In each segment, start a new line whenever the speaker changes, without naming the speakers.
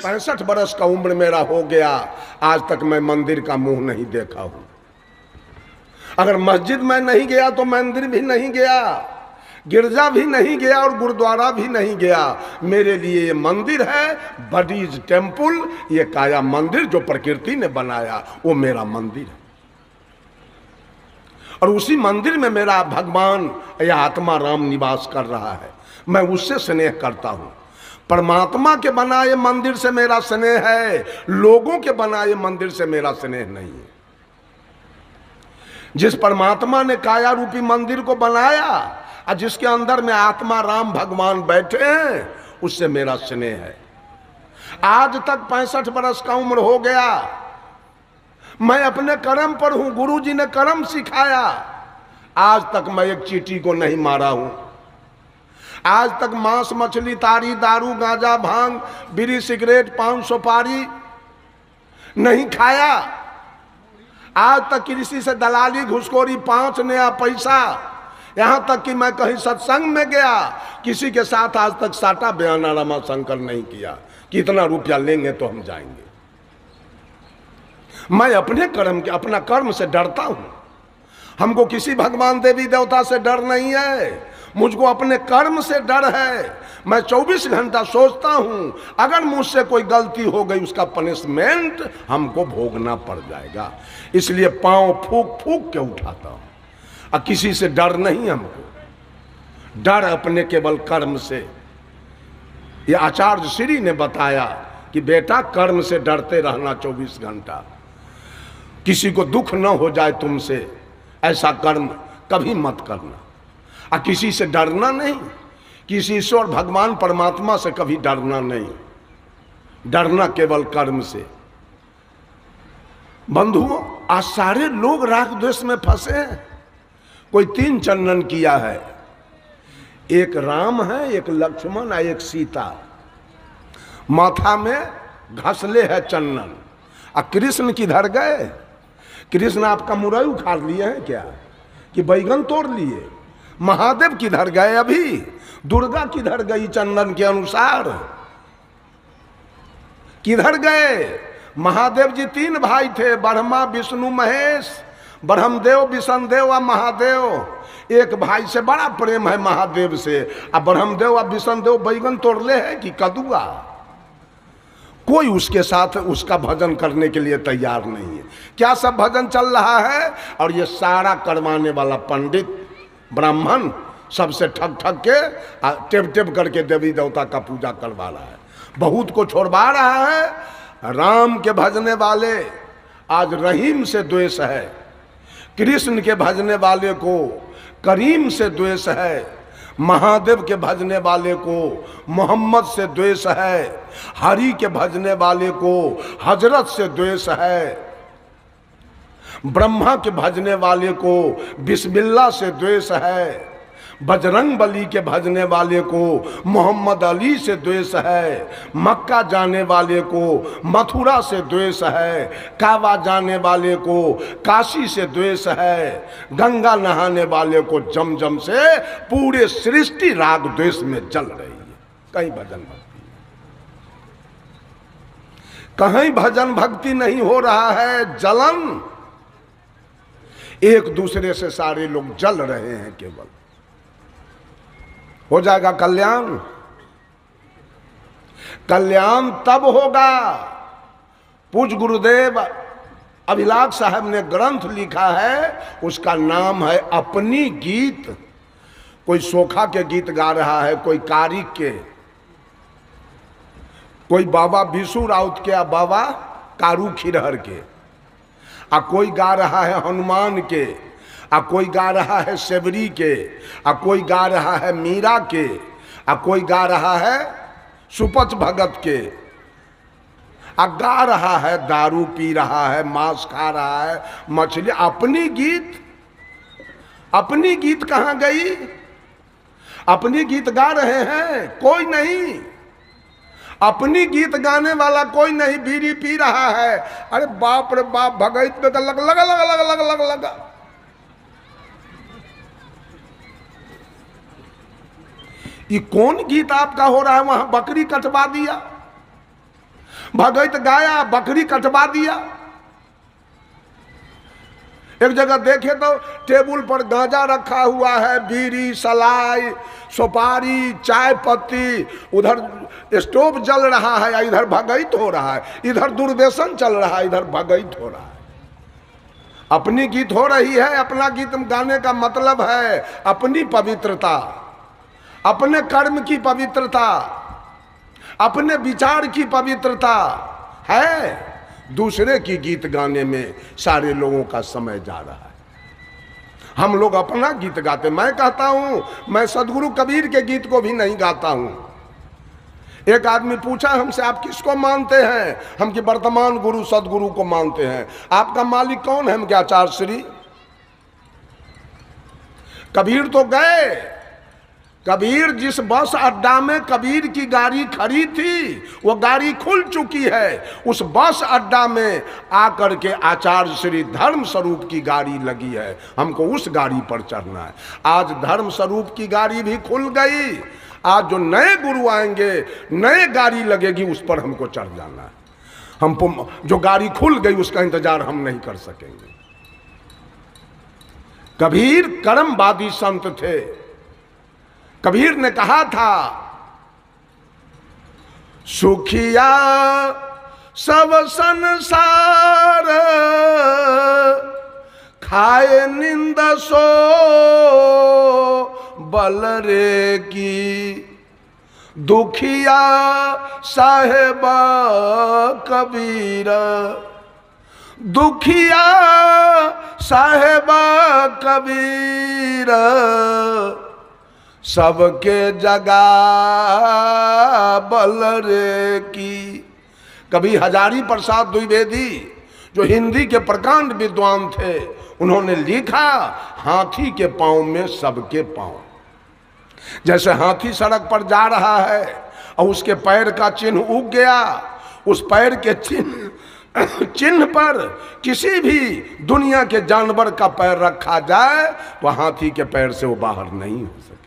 65 बरस का उम्र मेरा हो गया, आज तक मैं मंदिर का मुंह नहीं देखा हूं। अगर मस्जिद में नहीं गया तो मंदिर भी नहीं गया, गिरजा भी नहीं गया और गुरुद्वारा भी नहीं गया। मेरे लिए ये मंदिर है, बडीज टेम्पल, ये काया मंदिर जो प्रकृति ने बनाया वो मेरा मंदिर है। और उसी मंदिर में मेरा भगवान या आत्मा राम निवास कर रहा है, मैं उससे स्नेह करता हूं। परमात्मा के बनाए मंदिर से मेरा स्नेह है, लोगों के बनाए मंदिर से मेरा स्नेह नहीं है। जिस परमात्मा ने काया रूपी मंदिर को बनाया और जिसके अंदर में आत्मा राम भगवान बैठे हैं, उससे मेरा स्नेह है। आज तक 65 बरस का उम्र हो गया, मैं अपने कर्म पर हूं, गुरुजी ने कर्म सिखाया। आज तक मैं एक चींटी को नहीं मारा हूं, आज तक मांस मछली तारी दारू गांजा भांग बीड़ी सिगरेट पान सुपारी नहीं खाया। आज तक किसी से दलाली घुसखोरी 5 नया पैसा, यहां तक कि मैं कहीं सत्संग में गया किसी के साथ आज तक साटा बयाना रमा शंकर नहीं किया कि इतना रुपया लेंगे तो हम जाएंगे। मैं अपने कर्म के अपना कर्म से डरता हूं, हमको किसी भगवान देवी देवता से डर नहीं है, मुझको अपने कर्म से डर है। मैं 24 घंटा सोचता हूं अगर मुझसे कोई गलती हो गई उसका पनिशमेंट हमको भोगना पड़ जाएगा, इसलिए पांव फूक फूक के उठाता हूं। और किसी से डर नहीं, हमको डर अपने केवल कर्म से। ये आचार्य श्री ने बताया कि बेटा कर्म से डरते रहना 24 घंटा, किसी को दुख न हो जाए तुमसे, ऐसा कर्म कभी मत करना। और किसी से डरना नहीं, किसी ईश्वर भगवान परमात्मा से कभी डरना नहीं, डरना केवल कर्म से। बंधुओं, आज सारे लोग राग द्वेष में फंसे हैं। कोई 3 चंदन किया है, एक राम है, एक लक्ष्मण है, एक सीता। माथा में घसले है चंदन। और कृष्ण किधर गए? कृष्ण आपका मुरई उखाड़ लिए हैं क्या कि बैगन तोड़ लिए? महादेव किधर गए? अभी दुर्गा किधर गई? चंदन के अनुसार किधर गए? महादेव जी 3 भाई थे, ब्रह्मा विष्णु महेश, ब्रह्मदेव विष्णुदेव और महादेव। एक भाई से बड़ा प्रेम है महादेव से, और ब्रह्मदेव और विष्णुदेव बैगन तोड़ले है कि कदुआ। कोई उसके साथ उसका भजन करने के लिए तैयार नहीं है। क्या सब भजन चल रहा है, और ये सारा करवाने वाला पंडित ब्राह्मण सबसे ठग ठग के टेप टेप करके देवी देवता का पूजा करवा रहा है, बहुत को छोड़वा रहा है। राम के भजने वाले आज रहीम से द्वेष है, कृष्ण के भजने वाले को करीम से द्वेष है, महादेव के भजने वाले को मोहम्मद से द्वेष है, हरि के भजने वाले को हजरत से द्वेष है, ब्रह्मा के भजने वाले को बिस्मिल्लाह से द्वेष है, बजरंग बली के भजने वाले को मोहम्मद अली से द्वेष है, मक्का जाने वाले को मथुरा से द्वेष है, काबा जाने वाले को काशी से द्वेष है, गंगा नहाने वाले को जमजम से। पूरे सृष्टि राग द्वेष में जल रही है। कहीं भजन भक्ति, कहीं भजन भक्ति नहीं हो रहा है, जलन। एक दूसरे से सारे लोग जल रहे हैं। केवल हो जाएगा कल्याण? कल्याण तब होगा। पूज्य गुरुदेव अभिलाष साहब ने ग्रंथ लिखा है, उसका नाम है अपनी गीत। कोई सोखा के गीत गा रहा है, कोई कारिक के, कोई बाबा बिशु राउत के, बाबा कारू खिरहर के, आ कोई गा रहा है हनुमान के, आ कोई गा रहा है सेवरी के, आ कोई गा रहा है मीरा के, आ कोई गा रहा है सुपच भगत के, आ गा रहा है दारू पी रहा है, मांस खा रहा है, मछली। अपनी गीत, अपनी गीत कहाँ गई? अपनी गीत गा रहे हैं कोई नहीं, अपनी गीत गाने वाला कोई नहीं, बीड़ी पी रहा है। अरे बाप रे बाप, भगत पे लग लग लग लग लग लग लगा। ये कौन गीत आपका हो रहा है? वहां बकरी कटवा दिया, भगत गाया, बकरी कटवा दिया। एक जगह देखे तो टेबल पर गांजा रखा हुआ है, बीड़ी, सलाई, सुपारी, चाय पत्ती, उधर स्टोव जल रहा है, इधर भगत हो रहा है, इधर दुर्व्यसन चल रहा है, इधर भगत हो रहा है। अपनी गीत हो रही है। अपना गीत गाने का मतलब है अपनी पवित्रता, अपने कर्म की पवित्रता, अपने विचार की पवित्रता है। दूसरे की गीत गाने में सारे लोगों का समय जा रहा है। हम लोग अपना गीत गाते। मैं कहता हूं, मैं सदगुरु कबीर के गीत को भी नहीं गाता हूं। एक आदमी पूछा हमसे, आप किसको मानते हैं? हम कि वर्तमान गुरु सदगुरु को मानते हैं। आपका मालिक कौन है? हम क्या आचार्य श्री कबीर तो गए। कबीर जिस बस अड्डा में कबीर की गाड़ी खड़ी थी, वो गाड़ी खुल चुकी है। उस बस अड्डा में आकर के आचार्य श्री धर्म स्वरूप की गाड़ी लगी है। हमको उस गाड़ी पर चढ़ना है। आज धर्म स्वरूप की गाड़ी भी खुल गई। आज जो नए गुरु आएंगे, नए गाड़ी लगेगी, उस पर हमको चढ़ जाना है। हम जो गाड़ी खुल गई उसका इंतजार हम नहीं कर सकेंगे। कबीर कर्मवादी संत थे। कबीर ने कहा था, सुखिया सब संसार खाए निंद सो बल रे की, दुखिया साहेब कबीर, दुखिया साहेब कबीर, सबके जगा बल रे की। कभी हजारी प्रसाद द्विवेदी जो हिंदी के प्रकांड विद्वान थे, उन्होंने लिखा, हाथी के पांव में सबके पांव। जैसे हाथी सड़क पर जा रहा है और उसके पैर का चिन्ह उग गया, उस पैर के चिन्ह पर किसी भी दुनिया के जानवर का पैर रखा जाए तो हाथी के पैर से वो बाहर नहीं हो सकेगा।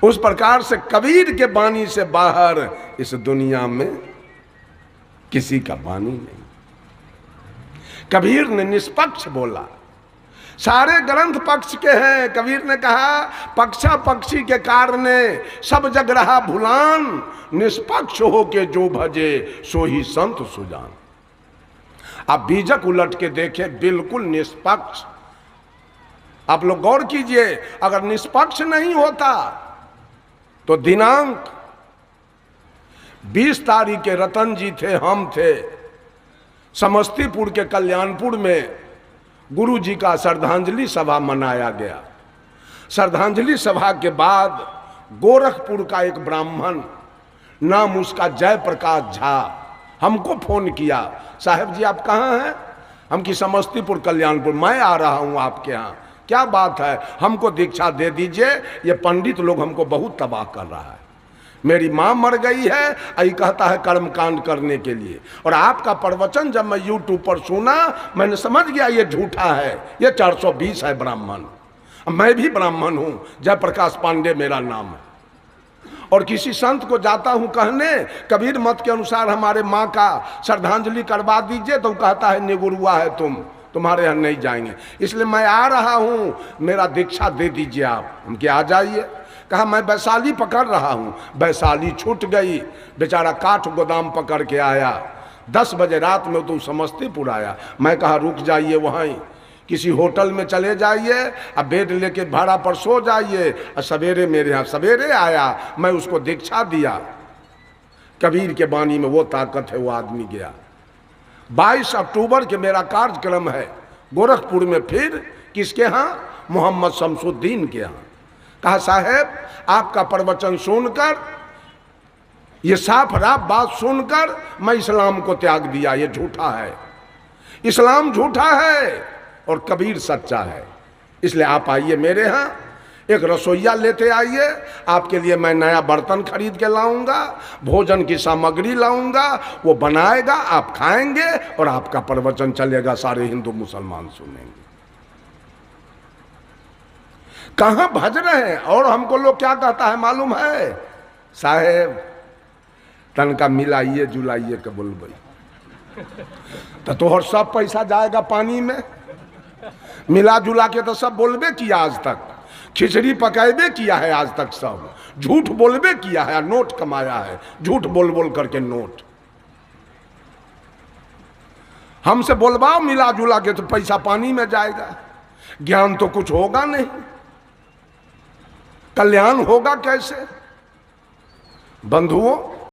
उस प्रकार से कबीर के वाणी से बाहर इस दुनिया में किसी का वाणी नहीं। कबीर ने निष्पक्ष बोला। सारे ग्रंथ पक्ष के हैं। कबीर ने कहा, पक्षा पक्षी के कारणे सब जग रहा भुलान, निष्पक्ष हो के जो भजे सो ही संत सुजान। आप बीजक उलट के देखें, बिल्कुल निष्पक्ष। आप लोग गौर कीजिए, अगर निष्पक्ष नहीं होता तो दिनांक 20 तारीख के रतन जी थे, हम थे, समस्तीपुर के कल्याणपुर में गुरु जी का श्रद्धांजलि सभा मनाया गया। श्रद्धांजलि सभा के बाद गोरखपुर का एक ब्राह्मण, नाम उसका जयप्रकाश झा, हमको फोन किया, साहब जी आप कहाँ हैं? हम कि समस्तीपुर कल्याणपुर। मैं आ रहा हूँ आपके यहाँ। क्या बात है? हमको दीक्षा दे दीजिए, ये पंडित लोग हमको बहुत तबाह कर रहा है। मेरी माँ मर गई है, यही कहता है कर्मकांड करने के लिए। और आपका प्रवचन जब मैं यूट्यूब पर सुना, मैंने समझ गया ये झूठा है, ये 420 है ब्राह्मण। मैं भी ब्राह्मण हूँ, जयप्रकाश पांडे मेरा नाम है। और किसी संत को जाता हूँ कहने, कबीर मत के अनुसार हमारे माँ का श्रद्धांजलि करवा दीजिए, तो कहता है निगुरुआ है तुम, तुम्हारे यहाँ नहीं जाएंगे। इसलिए मैं आ रहा हूँ, मेरा दीक्षा दे दीजिए आप। हम क्या आ जाइए? कहा मैं वैशाली पकड़ रहा हूँ। वैशाली छूट गई, बेचारा काठ गोदाम पकड़ के आया। 10 बजे रात में तो समस्तीपुर आया। मैं कहा रुक जाइए, वहीं किसी होटल में चले जाइए, अब बेड लेके भाड़ा पर सो जाइए, और सवेरे मेरे यहाँ। सवेरे आया, मैं उसको दीक्षा दिया। कबीर के वाणी में वो ताकत है। वो आदमी गया। 22 अक्टूबर के मेरा कार्यक्रम है गोरखपुर में। फिर किसके यहाँ? मोहम्मद शमसुद्दीन के यहाँ। कहा साहब आपका प्रवचन सुनकर, ये साफ राफ बात सुनकर मैं इस्लाम को त्याग दिया। ये झूठा है, इस्लाम झूठा है और कबीर सच्चा है। इसलिए आप आइए मेरे यहाँ, एक रसोईया लेते आइए, आपके लिए मैं नया बर्तन खरीद के लाऊंगा, भोजन की सामग्री लाऊंगा, वो बनाएगा, आप खाएंगे और आपका प्रवचन चलेगा, सारे हिंदू मुसलमान सुनेंगे। कहां भज रहे हैं? और हमको लोग क्या कहता है मालूम है? साहेब तनका मिलाइए जुलाइए के बोलबे तो तोहर सब पैसा जाएगा पानी में। मिला जुला के तो सब बोलबे किया आज तक, खिचड़ी पकाएबे किया है आज तक, सब झूठ बोलबे किया है, नोट कमाया है झूठ बोल बोल करके नोट। हमसे बोलवाओ मिला जुला के तो पैसा पानी में जाएगा, ज्ञान तो कुछ होगा नहीं, कल्याण होगा कैसे? बंधुओं